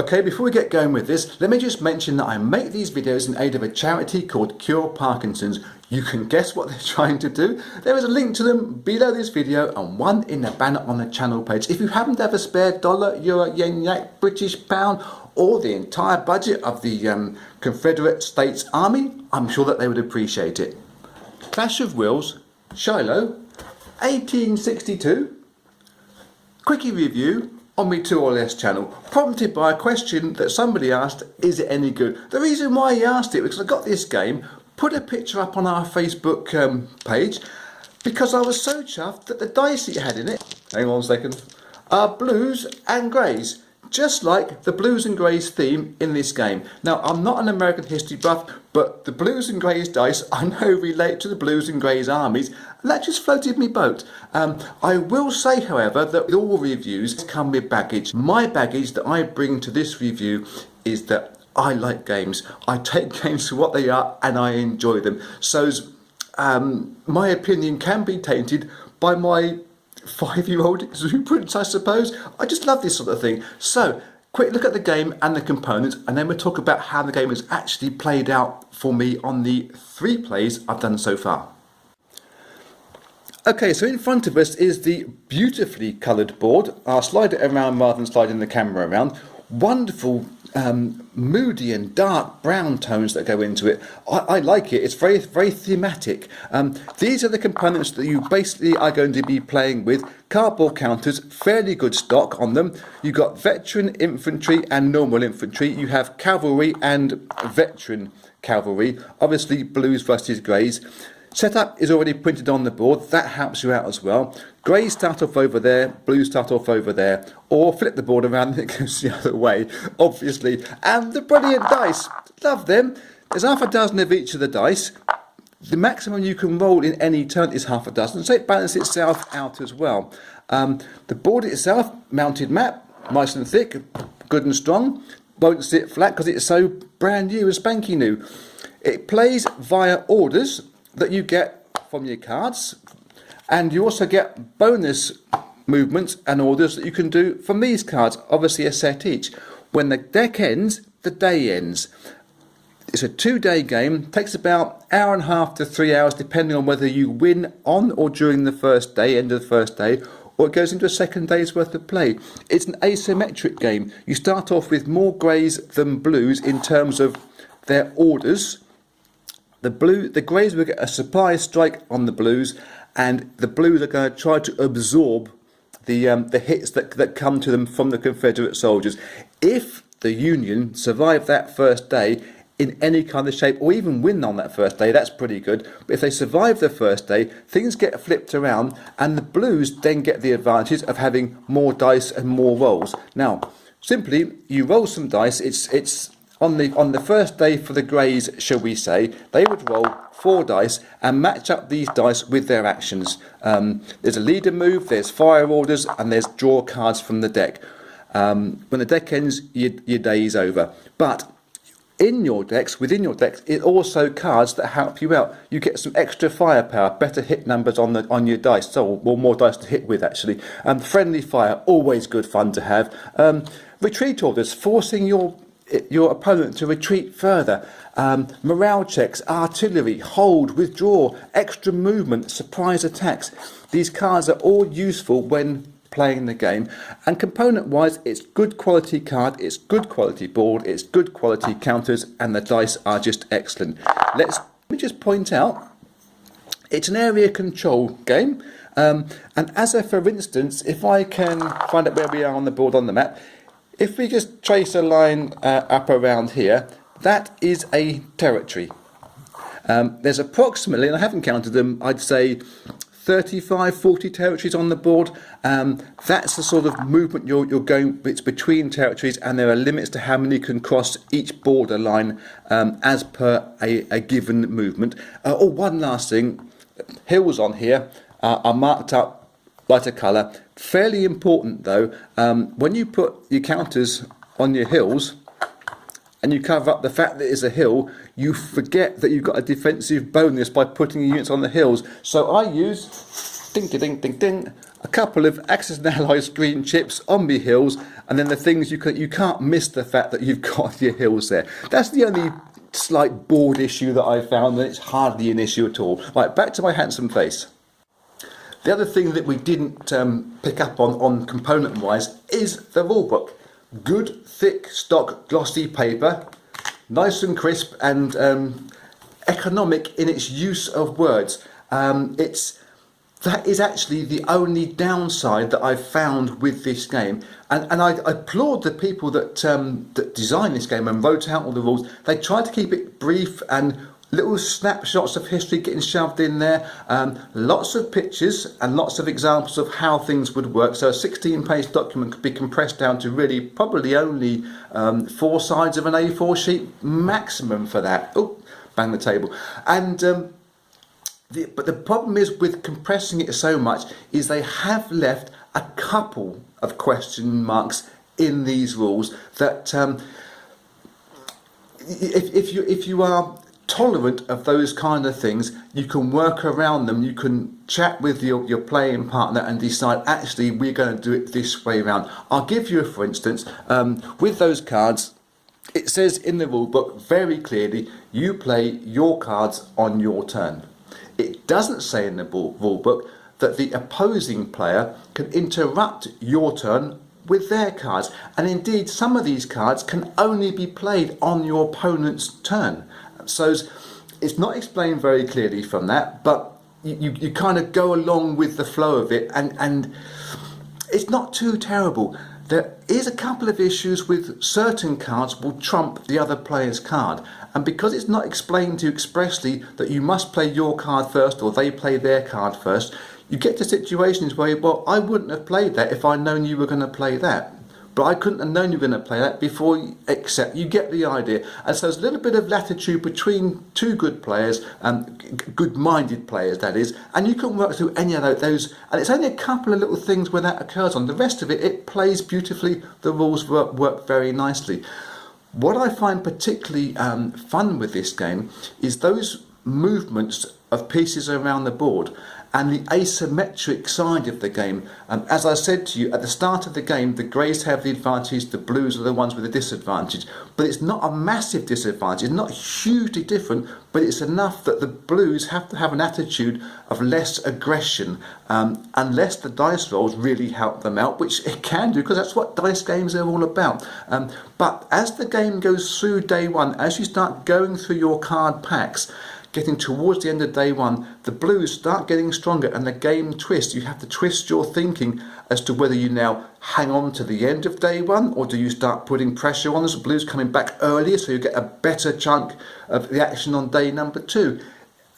Okay, before we get going with this, let me just mention that I make these videos in aid of a charity called Cure Parkinson's. You can guess what they're trying to do. There is a link to them below this video and one in the banner on the channel page. If you happen to have a spare dollar, euro, yen, yak, British pound, or the entire budget of the Confederate States Army, I'm sure that they would appreciate it. Clash of Wills, Shiloh, 1862. Quickie review on my 2 or less channel, prompted by a question that somebody asked, is it any good? The reason why he asked it was because I got this game, put a picture up on our Facebook page, because I was so chuffed that the dice it had in it, hang on a second, are blues and greys, just like the blues and greys theme in this game. Now, I'm not an American history buff, but the blues and greys dice I know relate to the blues and greys armies, and that just floated me boat. I will say, however, that all reviews come with baggage. My baggage that I bring to this review is that I like games. I take games for what they are and I enjoy them. So my opinion can be tainted by my 5-year-old exuberance, I suppose. I just love this sort of thing. So, quick look at the game and the components, and then we'll talk about how the game has actually played out for me on the 3 plays I've done so far. Okay, so in front of us is the beautifully coloured board. I'll slide it around rather than sliding the camera around. Wonderful moody and dark brown tones that go into it. I like it. It's very, very thematic. These are the components that you basically are going to be playing with. Cardboard counters, fairly good stock on them. You've got veteran infantry and normal infantry. You have cavalry and veteran cavalry. Obviously blues versus greys. Setup is already printed on the board. That helps you out as well. Greys start off over there, blues start off over there, or flip the board around and it goes the other way, obviously. And the brilliant dice, love them. There's half a dozen of each of the dice. The maximum you can roll in any turn is half a dozen, so it balances itself out as well. The board itself, mounted map, nice and thick, good and strong. Won't sit flat because it's so brand new and spanky new. It plays via orders that you get from your cards, and you also get bonus movements and orders that you can do from these cards, obviously a set each. When the deck ends, the day ends. It's a 2-day game, takes about 1.5 to 3 hours depending on whether you win on or during the first day, end of the first day, or it goes into a second day's worth of play. It's an asymmetric game. You start off with more greys than blues in terms of their orders. The greys will get a surprise strike on the blues, and the blues are going to try to absorb the hits that come to them from the Confederate soldiers. If the Union survive that first day in any kind of shape, or even win on that first day, that's pretty good. But if they survive the first day, things get flipped around, and the blues then get the advantage of having more dice and more rolls. Now, simply, you roll some dice. It's on the first day for the greys, shall we say, they would roll 4 dice and match up these dice with their actions. There's a leader move, there's fire orders, and there's draw cards from the deck. When the deck ends, your day is over. But within your decks, it also cards that help you out. You get some extra firepower, better hit numbers on your dice, or more dice to hit with actually. Friendly fire, always good fun to have. Retreat orders, forcing your opponent to retreat further. Morale checks, artillery, hold, withdraw, extra movement, surprise attacks. These cards are all useful when playing the game, and component wise it's good quality card, it's good quality board, it's good quality counters, and the dice are just excellent. Let me just point out, it's an area control game, and as a for instance, if I can find out where we are on the board on the map, if we just trace a line up around here, that is a territory. There's approximately, and I haven't counted them, I'd say 35, 40 territories on the board. That's the sort of movement you're going, it's between territories, and there are limits to how many can cross each border line as per a given movement. One last thing, hills on here are marked up lighter colour. Fairly important though, when you put your counters on your hills and you cover up the fact that it's a hill, you forget that you've got a defensive bonus by putting your units on the hills. So I use ding, ding, ding, ding, ding, a couple of Axis and Allies green chips on me hills, and then the things you can't miss the fact that you've got your hills there. That's the only slight board issue that I found, and it's hardly an issue at all. Right, back to my handsome face. The other thing that we didn't pick up on component-wise is the rulebook. Good, thick, stock, glossy paper, nice and crisp, and economic in its use of words. That is actually the only downside that I've found with this game, and I applaud the people that designed this game and wrote out all the rules. They tried to keep it brief and little snapshots of history getting shoved in there, lots of pictures and lots of examples of how things would work. So a 16-page document could be compressed down to really probably only 4 sides of an A4 sheet maximum for that. Oh, bang the table. And but the problem is with compressing it so much is they have left a couple of question marks in these rules that if you are tolerant of those kind of things, you can work around them. You can chat with your playing partner and decide, actually, we're going to do it this way around. I'll give you a for instance. With those cards, it says in the rule book very clearly, you play your cards on your turn. It doesn't say in the rule book that the opposing player can interrupt your turn with their cards, and indeed some of these cards can only be played on your opponent's turn. So it's not explained very clearly from that, but you kind of go along with the flow of it, and it's not too terrible. There is a couple of issues with certain cards will trump the other player's card, and because it's not explained to you expressly that you must play your card first or they play their card first, you get to situations where, well, I wouldn't have played that if I'd known you were going to play that. But I couldn't have known you were going to play that before, except you get the idea. And so there's a little bit of latitude between two good players, good-minded players that is, and you can work through any of those. And it's only a couple of little things where that occurs on. The rest of it, it plays beautifully. The rules work very nicely. What I find particularly fun with this game is those movements of pieces around the board and the asymmetric side of the game. As I said to you, at the start of the game, the greys have the advantage, the blues are the ones with the disadvantage. But it's not a massive disadvantage, it's not hugely different, but it's enough that the blues have to have an attitude of less aggression, unless the dice rolls really help them out, which it can do, because that's what dice games are all about. But as the game goes through day one, as you start going through your card packs, getting towards the end of day one, the blues start getting stronger and the game twists. You have to twist your thinking as to whether you now hang on to the end of day one, or do you start putting pressure on the blues coming back earlier so you get a better chunk of the action on day number 2.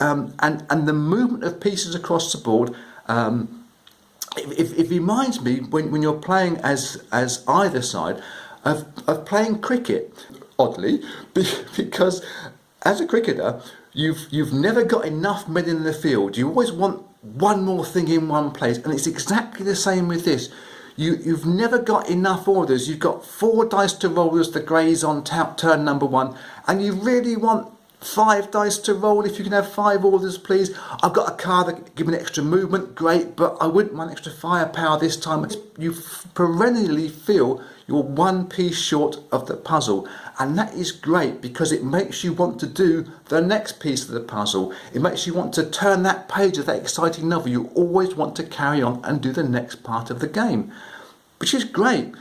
And the movement of pieces across the board, it reminds me when you're playing as either side of playing cricket, oddly, because as a cricketer, You've never got enough men in the field. You always want one more thing in one place, and it's exactly the same with this. You've never got enough orders. You've got 4 dice to roll as the greys on turn number 1, and you really want 5 dice to roll. If you can have 5 orders, please. I've got a card that gives me extra movement, great, but I wouldn't want extra firepower this time. You perennially feel you're one piece short of the puzzle, and that is great because it makes you want to do the next piece of the puzzle. It makes you want to turn that page of that exciting novel. You always want to carry on and do the next part of the game, which is great.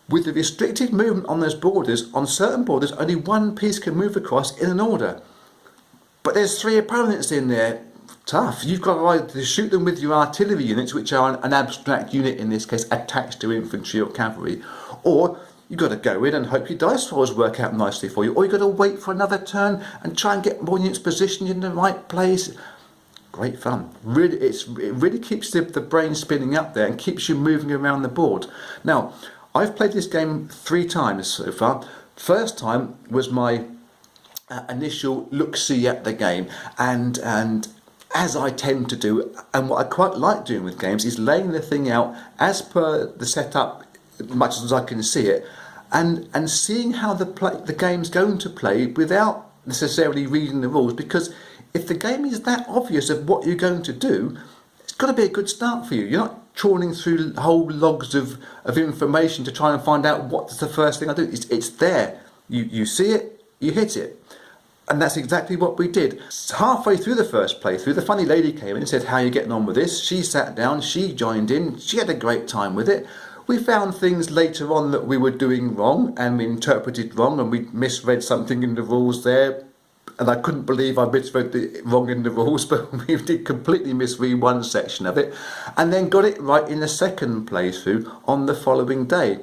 With the restricted movement on those borders, on certain borders, only one piece can move across in an order. But there's 3 opponents in there. Tough. You've got to either shoot them with your artillery units, which are an abstract unit in this case, attached to infantry or cavalry, or you've got to go in and hope your dice rolls work out nicely for you, or you've got to wait for another turn and try and get more units positioned in the right place. Great fun. Really, it really keeps the brain spinning up there and keeps you moving around the board. Now, I've played this game 3 times so far. First time was my initial look-see at the game, and as I tend to do, and what I quite like doing with games is laying the thing out as per the setup, much as I can see it, and seeing how the game's going to play without necessarily reading the rules, because if the game is that obvious of what you're going to do, it's got to be a good start for you. You're not trawling through whole logs of information to try and find out what's the first thing I do. It's there. You see it, you hit it. And that's exactly what we did. Halfway through the first playthrough, the funny lady came in and said, "How are you getting on with this?" She sat down, she joined in, she had a great time with it. We found things later on that we were doing wrong and we interpreted wrong, and we misread something in the rules there. And I couldn't believe I misread it wrong in the rules, but we did completely misread one section of it, and then got it right in the second playthrough on the following day.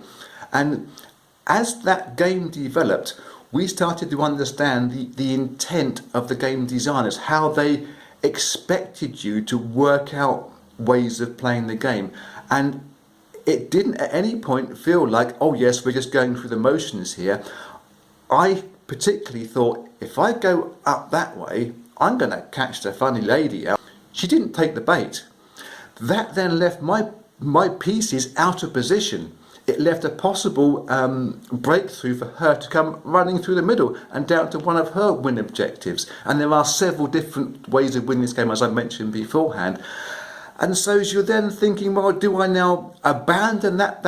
And as that game developed, we started to understand the intent of the game designers, how they expected you to work out ways of playing the game. And it didn't at any point feel like, oh yes, we're just going through the motions here. I particularly thought, if I go up that way, I'm going to catch the funny lady out. She didn't take the bait. That then left my pieces out of position. It left a possible breakthrough for her to come running through the middle and down to one of her win objectives. And there are several different ways of winning this game, as I mentioned beforehand. And so you're then thinking, well, do I now abandon that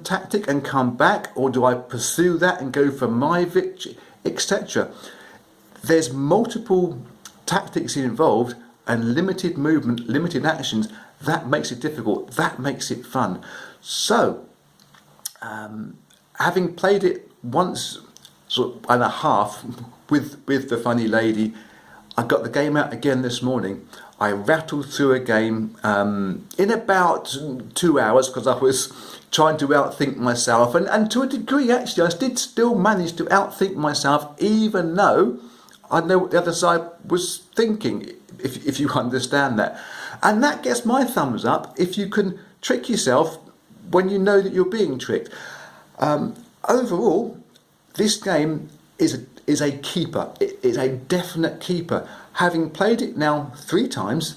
tactic and come back, or do I pursue that and go for my victory, etc.? There's multiple tactics involved and limited movement, limited actions. That makes it difficult. That makes it fun. So, having played it once and a half with the funny lady, I got the game out again this morning. I rattled through a game in about 2 hours because I was trying to outthink myself, and to a degree actually I did still manage to outthink myself, even though I know what the other side was thinking, if you understand that. And that gets my thumbs up if you can trick yourself when you know that you're being tricked. Overall, this game is a keeper. It is a definite keeper. Having played it now 3 times,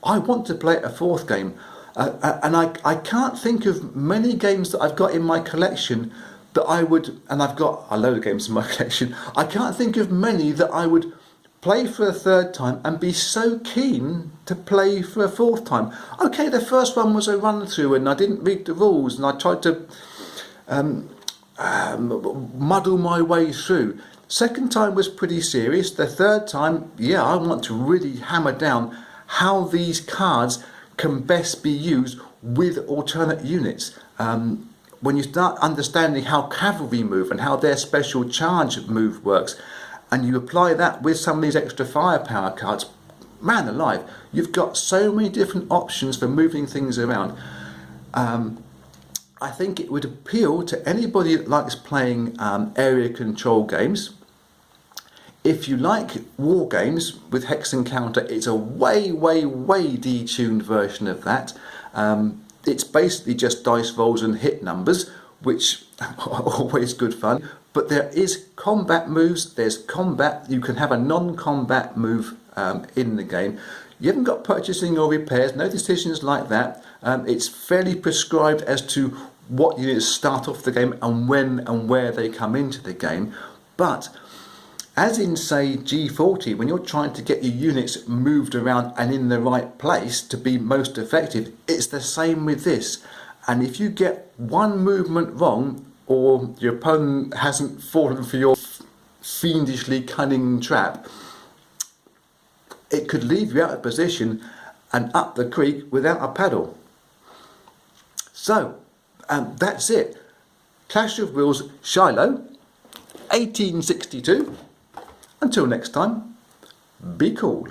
I want to play it a 4th game. And I can't think of many games that I've got in my collection that I would, and I've got a load of games in my collection, I can't think of many that I would play for a 3rd time and be so keen to play for a 4th time. Okay, the first one was a run through and I didn't read the rules and I tried to muddle my way through. 2nd time was pretty serious. The 3rd time, yeah, I want to really hammer down how these cards can best be used with alternate units. When you start understanding how cavalry move and how their special charge move works, and you apply that with some of these extra firepower cards, man alive, you've got so many different options for moving things around. I think it would appeal to anybody that likes playing area control games. If you like war games with hex and counter, it's a way detuned version of that. It's basically just dice rolls and hit numbers, which are always good fun. But there is combat moves, there's combat, you can have a non-combat move in the game. You haven't got purchasing or repairs, no decisions like that. It's fairly prescribed as to what units start off the game and when and where they come into the game. But as in, say, G40, when you're trying to get your units moved around and in the right place to be most effective, it's the same with this. And if you get one movement wrong, or your opponent hasn't fallen for your fiendishly cunning trap, it could leave you out of position and up the creek without a paddle. So, that's it. Clash of Wills, Shiloh, 1862. Until next time, be cool.